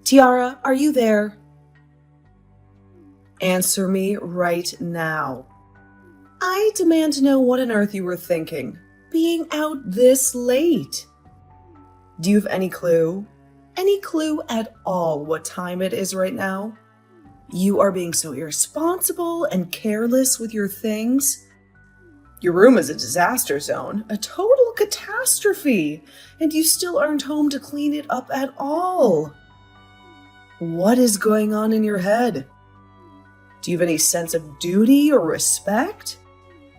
Tiara, are you there? Answer me right now. I demand to know what on earth you were thinking, being out this late. Do you have any clue? Any clue at all what time it is right now? You are being so irresponsible and careless with your things. Your room is a disaster zone, a total catastrophe, and you still aren't home to clean it up at all. What is going on in your head? Do you have any sense of duty or respect?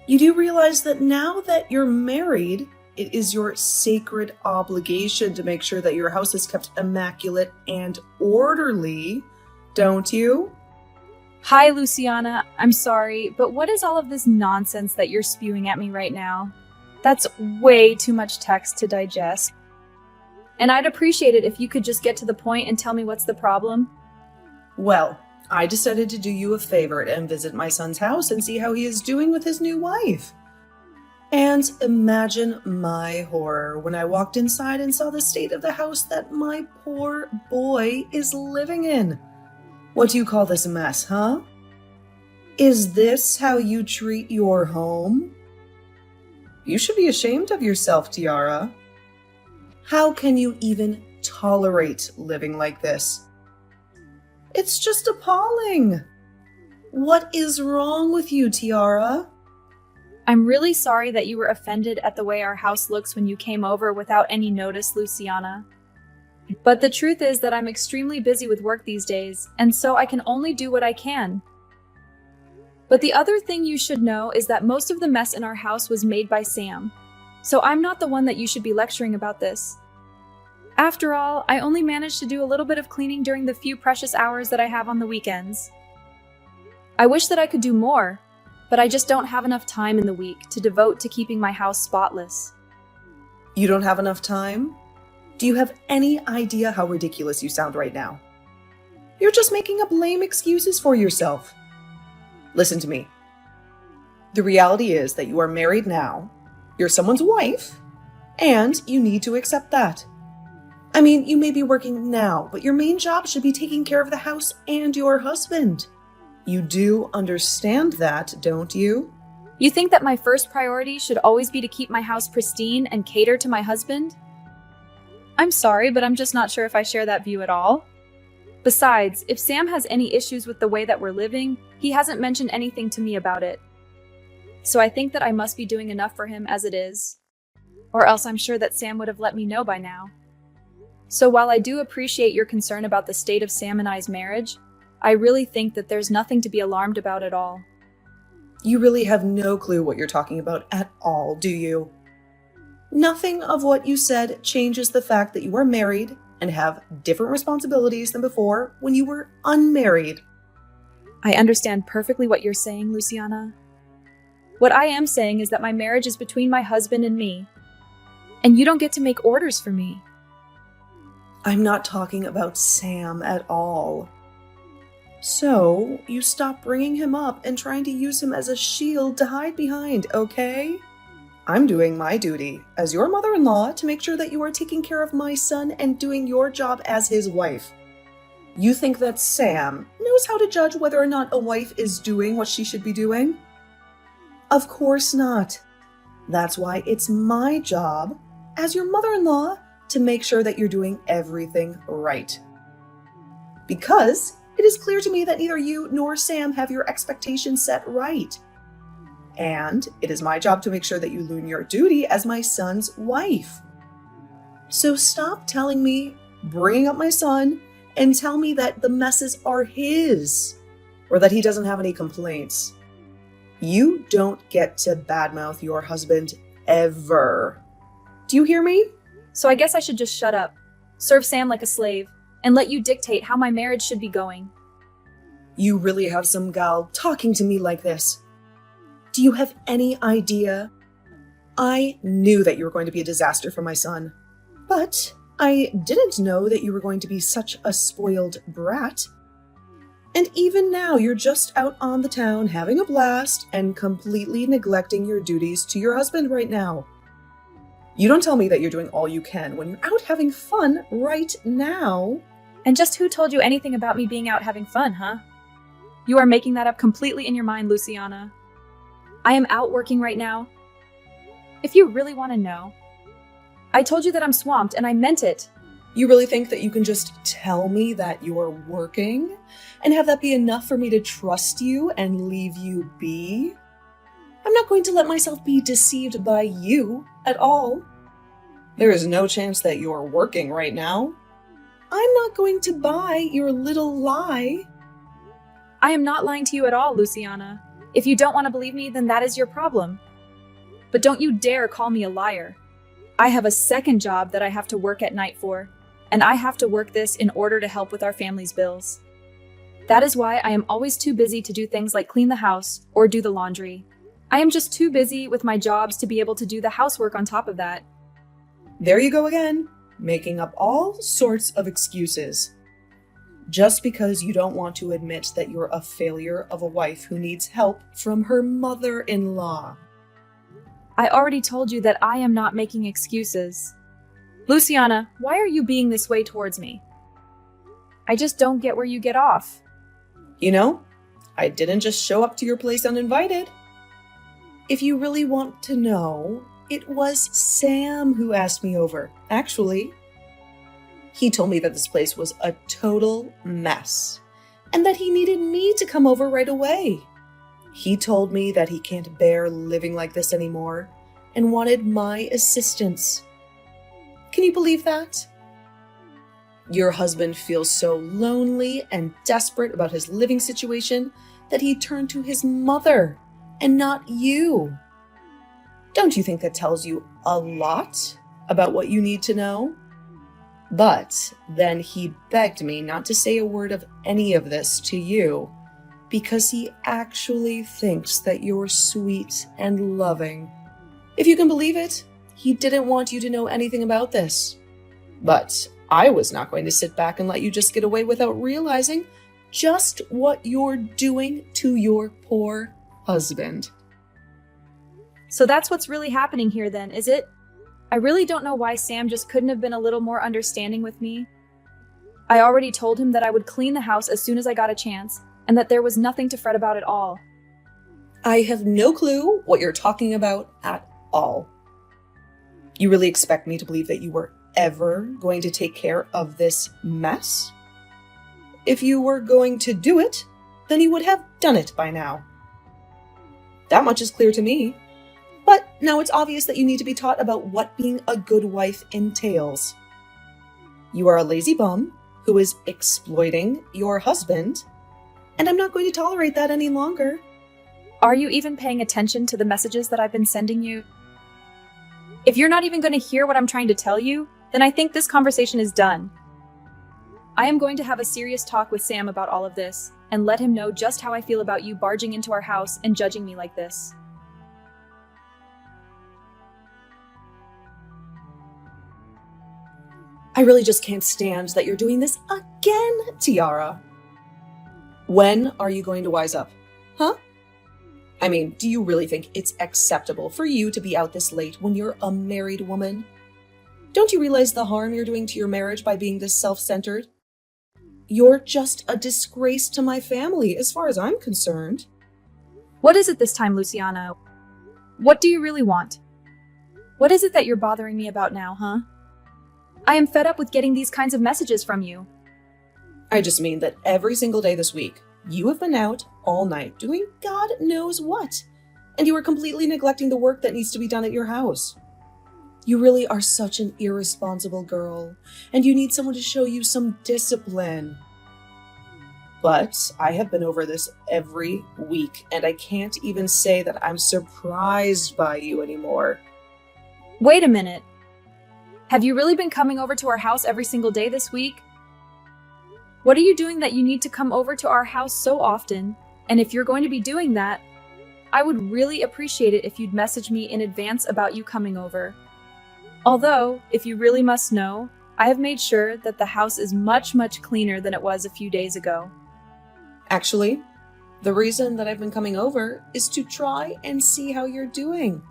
You do realize that now that you're married, it is your sacred obligation to make sure that your house is kept immaculate and orderly, don't you? Hi, Luciana. I'm sorry, but what is all of this nonsense that you're spewing at me right now? That's way too much text to digest. And I'd appreciate it if you could just get to the point and tell me what's the problem. Well, I decided to do you a favor and visit my son's house and see how he is doing with his new wife. And imagine my horror when I walked inside and saw the state of the house that my poor boy is living in. What do you call this mess, huh? Is this how you treat your home? You should be ashamed of yourself, Tiara. How can you even tolerate living like this? It's just appalling. What is wrong with you, Tiara? I'm really sorry that you were offended at the way our house looks when you came over without any notice, Luciana. But the truth is that I'm extremely busy with work these days, and so I can only do what I can. But the other thing you should know is that most of the mess in our house was made by Sam, so I'm not the one that you should be lecturing about this. After all, I only managed to do a little bit of cleaning during the few precious hours that I have on the weekends. I wish that I could do more, but I just don't have enough time in the week to devote to keeping my house spotless. You don't have enough time? Do you have any idea how ridiculous you sound right now? You're just making up lame excuses for yourself. Listen to me. The reality is that you are married now, you're someone's wife, and you need to accept that. I mean, you may be working now, but your main job should be taking care of the house and your husband. You do understand that, don't you? You think that my first priority should always be to keep my house pristine and cater to my husband? I'm sorry, but I'm just not sure if I share that view at all. Besides, if Sam has any issues with the way that we're living, he hasn't mentioned anything to me about it. So I think that I must be doing enough for him as it is. Or else I'm sure that Sam would have let me know by now. So while I do appreciate your concern about the state of Sam and I's marriage, I really think that there's nothing to be alarmed about at all. You really have no clue what you're talking about at all, do you? Nothing of what you said changes the fact that you are married and have different responsibilities than before when you were unmarried. I understand perfectly what you're saying, Luciana. What I am saying is that my marriage is between my husband and me, and you don't get to make orders for me. I'm not talking about Sam at all. So, you stop bringing him up and trying to use him as a shield to hide behind, okay? I'm doing my duty as your mother-in-law to make sure that you are taking care of my son and doing your job as his wife. You think that Sam knows how to judge whether or not a wife is doing what she should be doing? Of course not. That's why it's my job as your mother-in-law to make sure that you're doing everything right. Because it is clear to me that neither you nor Sam have your expectations set right. And it is my job to make sure that you learn your duty as my son's wife. So stop telling me, bringing up my son, and tell me that the messes are his, or that he doesn't have any complaints. You don't get to badmouth your husband ever. Do you hear me? So I guess I should just shut up, serve Sam like a slave, and let you dictate how my marriage should be going. You really have some gal talking to me like this. Do you have any idea? I knew that you were going to be a disaster for my son, but I didn't know that you were going to be such a spoiled brat. And even now, you're just out on the town having a blast and completely neglecting your duties to your husband right now. You don't tell me that you're doing all you can when you're out having fun right now. And just who told you anything about me being out having fun, huh? You are making that up completely in your mind, Luciana. I am out working right now. If you really want to know, I told you that I'm swamped and I meant it. You really think that you can just tell me that you're working and have that be enough for me to trust you and leave you be? I'm not going to let myself be deceived by you at all. There is no chance that you're working right now. I'm not going to buy your little lie. I am not lying to you at all, Luciana. If you don't want to believe me, then that is your problem. But don't you dare call me a liar. I have a second job that I have to work at night for, and I have to work this in order to help with our family's bills. That is why I am always too busy to do things like clean the house or do the laundry. I am just too busy with my jobs to be able to do the housework on top of that. There you go again, making up all sorts of excuses. Just because you don't want to admit that you're a failure of a wife who needs help from her mother-in-law. I already told you that I am not making excuses. Luciana, why are you being this way towards me? I just don't get where you get off. You know, I didn't just show up to your place uninvited. If you really want to know, it was Sam who asked me over, actually. He told me that this place was a total mess and that he needed me to come over right away. He told me that he can't bear living like this anymore and wanted my assistance. Can you believe that? Your husband feels so lonely and desperate about his living situation that he turned to his mother and not you. Don't you think that tells you a lot about what you need to know? But then he begged me not to say a word of any of this to you because he actually thinks that you're sweet and loving. If you can believe it, he didn't want you to know anything about this. But I was not going to sit back and let you just get away without realizing just what you're doing to your poor husband. So that's what's really happening here then, is it? I really don't know why Sam just couldn't have been a little more understanding with me. I already told him that I would clean the house as soon as I got a chance, and that there was nothing to fret about at all. I have no clue what you're talking about at all. You really expect me to believe that you were ever going to take care of this mess? If you were going to do it, then you would have done it by now. That much is clear to me. But now it's obvious that you need to be taught about what being a good wife entails. You are a lazy bum who is exploiting your husband, and I'm not going to tolerate that any longer. Are you even paying attention to the messages that I've been sending you? If you're not even going to hear what I'm trying to tell you, then I think this conversation is done. I am going to have a serious talk with Sam about all of this, and let him know just how I feel about you barging into our house and judging me like this. I really just can't stand that you're doing this again, Tiara. When are you going to wise up? Huh? I mean, do you really think it's acceptable for you to be out this late when you're a married woman? Don't you realize the harm you're doing to your marriage by being this self-centered? You're just a disgrace to my family, as far as I'm concerned. What is it this time, Luciana? What do you really want? What is it that you're bothering me about now, huh? I am fed up with getting these kinds of messages from you. I just mean that every single day this week, you have been out all night doing God knows what, and you are completely neglecting the work that needs to be done at your house. You really are such an irresponsible girl, and you need someone to show you some discipline. But I have been over this every week, and I can't even say that I'm surprised by you anymore. Wait a minute. Have you really been coming over to our house every single day this week? What are you doing that you need to come over to our house so often? And if you're going to be doing that, I would really appreciate it if you'd message me in advance about you coming over. Although, if you really must know, I have made sure that the house is much, much cleaner than it was a few days ago. Actually, the reason that I've been coming over is to try and see how you're doing.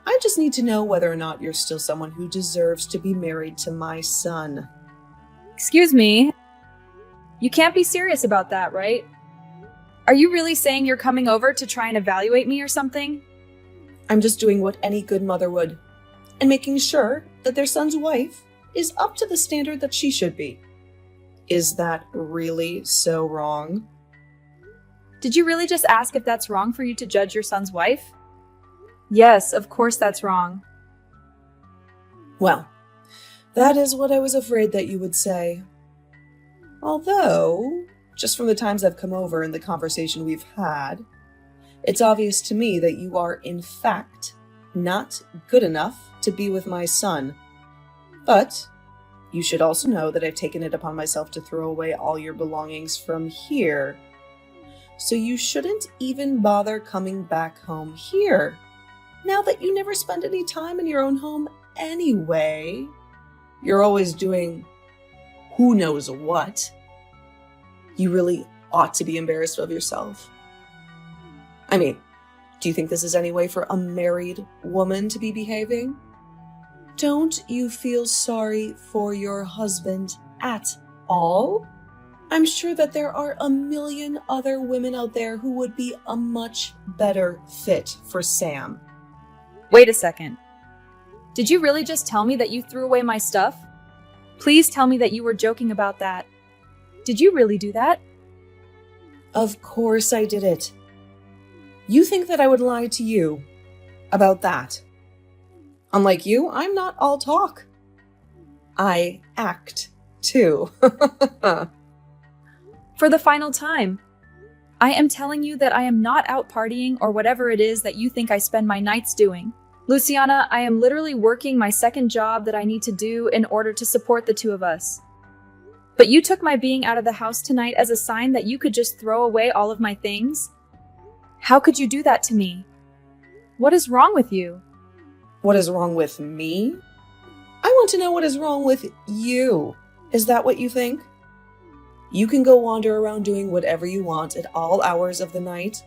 I just need to know whether or not you're still someone who deserves to be married to my son. Excuse me, You can't be serious about that, right? Are you really saying you're coming over to try and evaluate me or something? I'm just doing what any good mother would, and making sure that their son's wife is up to the standard that she should be. Is that really so wrong? Did you really just ask if that's wrong for you to judge your son's wife? Yes, of course that's wrong. Well, that is what I was afraid that you would say. Although, just from the times I've come over and the conversation we've had, it's obvious to me that you are, in fact, not good enough to be with my son. But you should also know that I've taken it upon myself to throw away all your belongings from here. So you shouldn't even bother coming back home here, now that you never spend any time in your own home anyway. You're always doing who knows what. You really ought to be embarrassed of yourself. I mean, do you think this is any way for a married woman to be behaving? Don't you feel sorry for your husband at all? I'm sure that there are a million other women out there who would be a much better fit for Sam. Wait a second. Did you really just tell me that you threw away my stuff? Please tell me that you were joking about that. Did you really do that? Of course I did it. You think that I would lie to you about that? Unlike you, I'm not all talk. I act, too. For the final time, I am telling you that I am not out partying or whatever it is that you think I spend my nights doing. Luciana, I am literally working my second job that I need to do in order to support the two of us. But you took my being out of the house tonight as a sign that you could just throw away all of my things? How could you do that to me? What is wrong with you? What is wrong with me? I want to know what is wrong with you. Is that what you think? You can go wander around doing whatever you want at all hours of the night.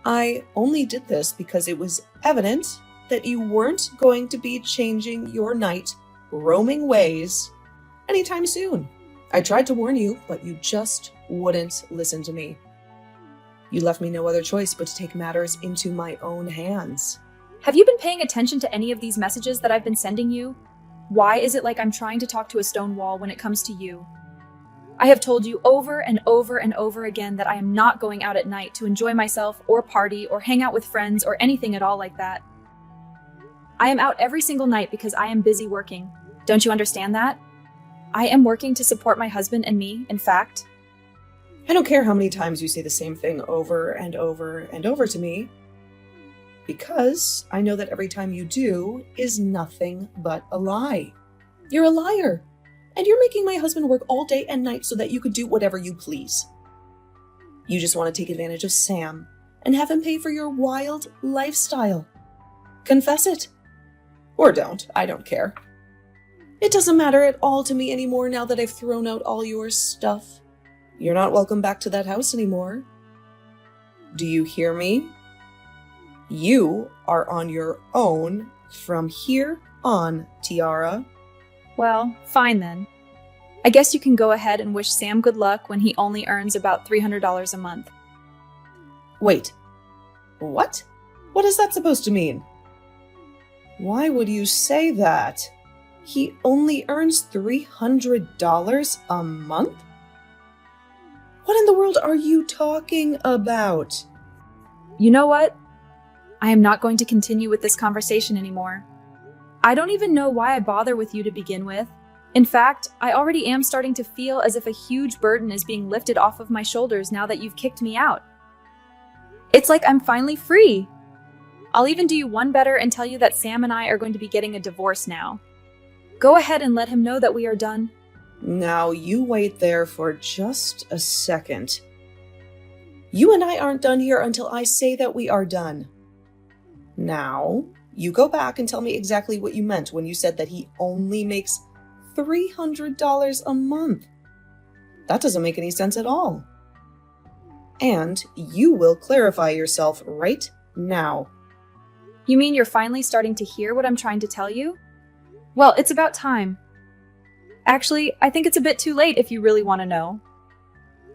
I only did this because it was evident that you weren't going to be changing your night roaming ways anytime soon. I tried to warn you, but you just wouldn't listen to me. You left me no other choice but to take matters into my own hands. Have you been paying attention to any of these messages that I've been sending you? Why is it like I'm trying to talk to a stone wall when it comes to you? I have told you over and over and over again that I am not going out at night to enjoy myself or party or hang out with friends or anything at all like that. I am out every single night because I am busy working. Don't you understand that? I am working to support my husband and me, in fact. I don't care how many times you say the same thing over and over and over to me, because I know that every time you do is nothing but a lie. You're a liar, and you're making my husband work all day and night so that you could do whatever you please. You just want to take advantage of Sam and have him pay for your wild lifestyle. Confess it. Or don't, I don't care. It doesn't matter at all to me anymore now that I've thrown out all your stuff. You're not welcome back to that house anymore. Do you hear me? You are on your own from here on, Tiara. Well, fine then. I guess you can go ahead and wish Sam good luck when he only earns about $300 a month. Wait. What? What is that supposed to mean? Why would you say that? He only earns $300 a month? What in the world are you talking about? You know what? I am not going to continue with this conversation anymore. I don't even know why I bother with you to begin with. In fact, I already am starting to feel as if a huge burden is being lifted off of my shoulders now that you've kicked me out. It's like I'm finally free. I'll even do you one better and tell you that Sam and I are going to be getting a divorce now. Go ahead and let him know that we are done. Now you wait there for just a second. You and I aren't done here until I say that we are done. Now, you go back and tell me exactly what you meant when you said that he only makes $300 a month. That doesn't make any sense at all. And you will clarify yourself right now. You mean you're finally starting to hear what I'm trying to tell you? Well, it's about time. Actually, I think it's a bit too late if you really want to know.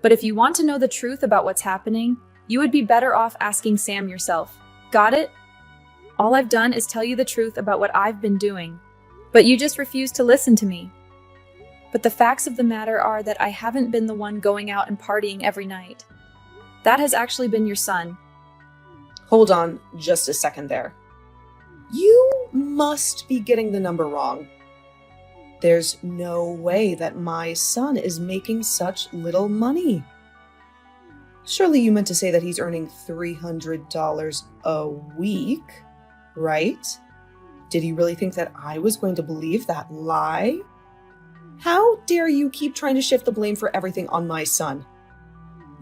But if you want to know the truth about what's happening, you would be better off asking Sam yourself. Got it? All I've done is tell you the truth about what I've been doing. But you just refuse to listen to me. But the facts of the matter are that I haven't been the one going out and partying every night. That has actually been your son. Hold on just a second there. You must be getting the number wrong. There's no way that my son is making such little money. Surely you meant to say that he's earning $300 a week, right? Did you really think that I was going to believe that lie? How dare you keep trying to shift the blame for everything on my son?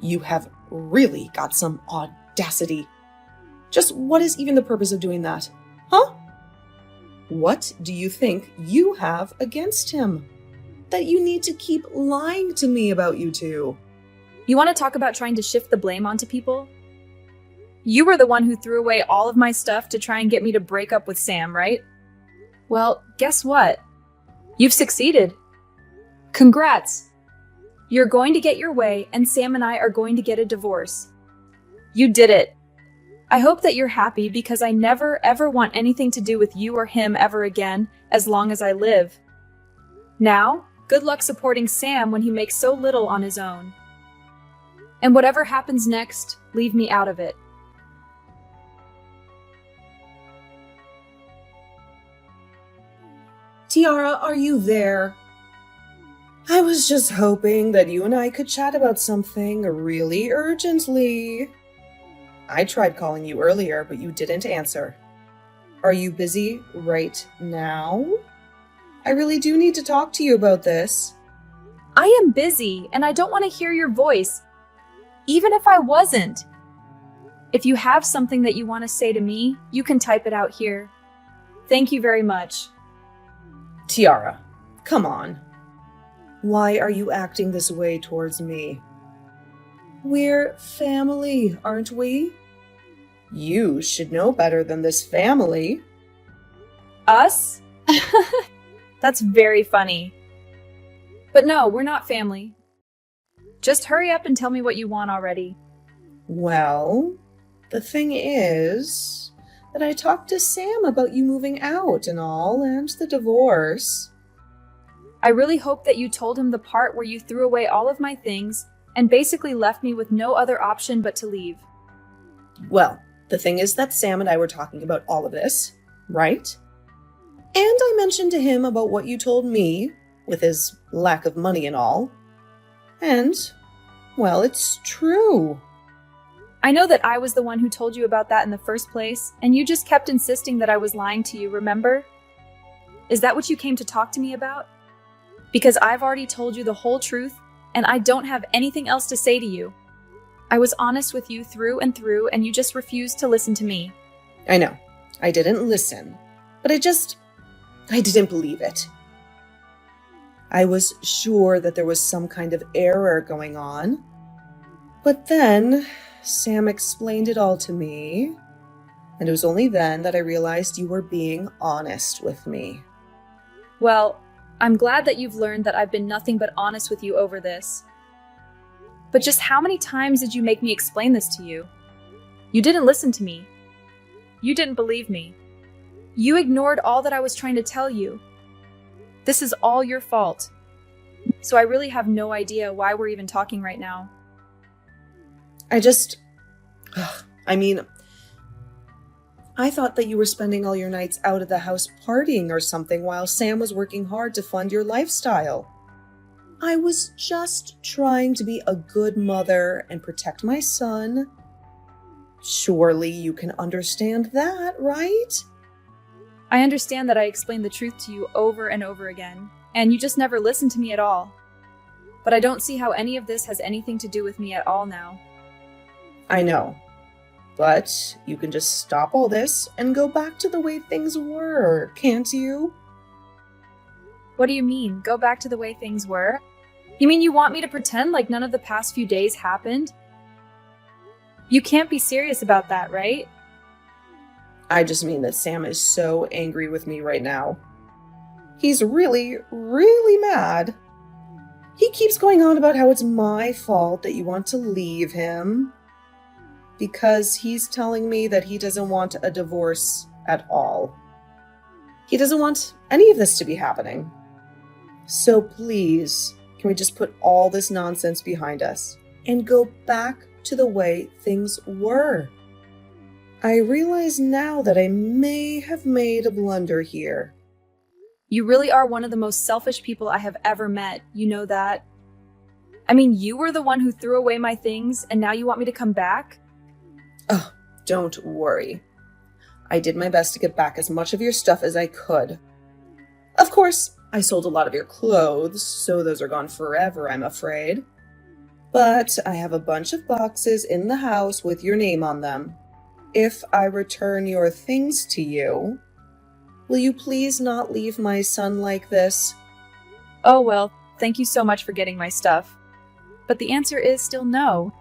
You have really got some audacity. Just what is even the purpose of doing that? Huh? What do you think you have against him? That you need to keep lying to me about you two? You want to talk about trying to shift the blame onto people? You were the one who threw away all of my stuff to try and get me to break up with Sam, right? Well, guess what? You've succeeded. Congrats! You're going to get your way, and Sam and I are going to get a divorce. You did it. I hope that you're happy because I never ever want anything to do with you or him ever again as long as I live. Now, good luck supporting Sam when he makes so little on his own. And whatever happens next, leave me out of it. Tiara, are you there? I was just hoping that you and I could chat about something really urgently. I tried calling you earlier, but you didn't answer. Are you busy right now? I really do need to talk to you about this. I am busy, and I don't want to hear your voice, even if I wasn't. If you have something that you want to say to me, you can type it out here. Thank you very much. Tiara, come on. Why are you acting this way towards me? We're family, aren't we? You should know better than this family. Us? That's very funny. But no, we're not family. Just hurry up and tell me what you want already. Well, the thing is that I talked to Sam about you moving out and all, and the divorce. I really hope that you told him the part where you threw away all of my things and basically left me with no other option but to leave. Well, the thing is that Sam and I were talking about all of this, right? And I mentioned to him about what you told me, with his lack of money and all. And, well, it's true. I know that I was the one who told you about that in the first place, and you just kept insisting that I was lying to you, remember? Is that what you came to talk to me about? Because I've already told you the whole truth, and I don't have anything else to say to you. I was honest with you through and through, and you just refused to listen to me. I know. I didn't listen. But I didn't believe it. I was sure that there was some kind of error going on. But then, Sam explained it all to me, and it was only then that I realized you were being honest with me. Well, I'm glad that you've learned that I've been nothing but honest with you over this. But just how many times did you make me explain this to you? You didn't listen to me. You didn't believe me. You ignored all that I was trying to tell you. This is all your fault. So I really have no idea why we're even talking right now. I thought that you were spending all your nights out of the house partying or something while Sam was working hard to fund your lifestyle. I was just trying to be a good mother and protect my son. Surely you can understand that, right? I understand that I explained the truth to you over and over again, and you just never listened to me at all. But I don't see how any of this has anything to do with me at all now. I know. But you can just stop all this and go back to the way things were, can't you? What do you mean, go back to the way things were? You mean you want me to pretend like none of the past few days happened? You can't be serious about that, right? I just mean that Sam is so angry with me right now. He's really, really mad. He keeps going on about how it's my fault that you want to leave him, because he's telling me that he doesn't want a divorce at all. He doesn't want any of this to be happening. So please, can we just put all this nonsense behind us and go back to the way things were? I realize now that I may have made a blunder here. You really are one of the most selfish people I have ever met, you know that? I mean, you were the one who threw away my things, and now you want me to come back? Oh, don't worry. I did my best to get back as much of your stuff as I could. Of course, I sold a lot of your clothes, so those are gone forever, I'm afraid. But I have a bunch of boxes in the house with your name on them. If I return your things to you, will you please not leave my son like this? Oh, well, thank you so much for getting my stuff. But the answer is still no.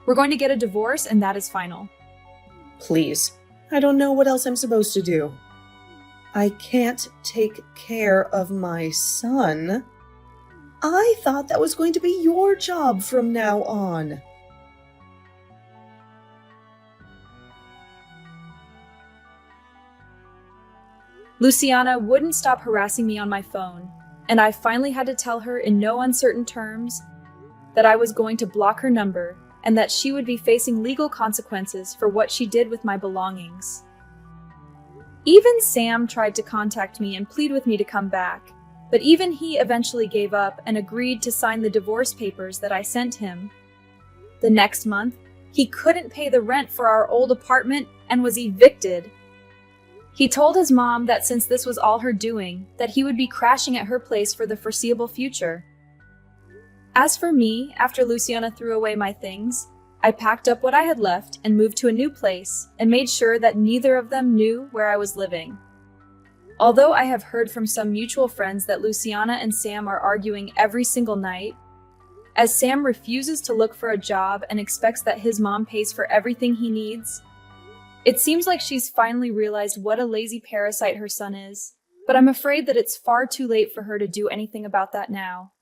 We're going to get a divorce, and that is final. Please, I don't know what else I'm supposed to do. I can't take care of my son. I thought that was going to be your job from now on. Luciana wouldn't stop harassing me on my phone, and I finally had to tell her in no uncertain terms that I was going to block her number and that she would be facing legal consequences for what she did with my belongings. Even Sam tried to contact me and plead with me to come back, but even he eventually gave up and agreed to sign the divorce papers that I sent him. The next month, he couldn't pay the rent for our old apartment and was evicted. He told his mom that since this was all her doing, that he would be crashing at her place for the foreseeable future. As for me, after Luciana threw away my things, I packed up what I had left and moved to a new place and made sure that neither of them knew where I was living. Although I have heard from some mutual friends that Luciana and Sam are arguing every single night, as Sam refuses to look for a job and expects that his mom pays for everything he needs, it seems like she's finally realized what a lazy parasite her son is, but I'm afraid that it's far too late for her to do anything about that now.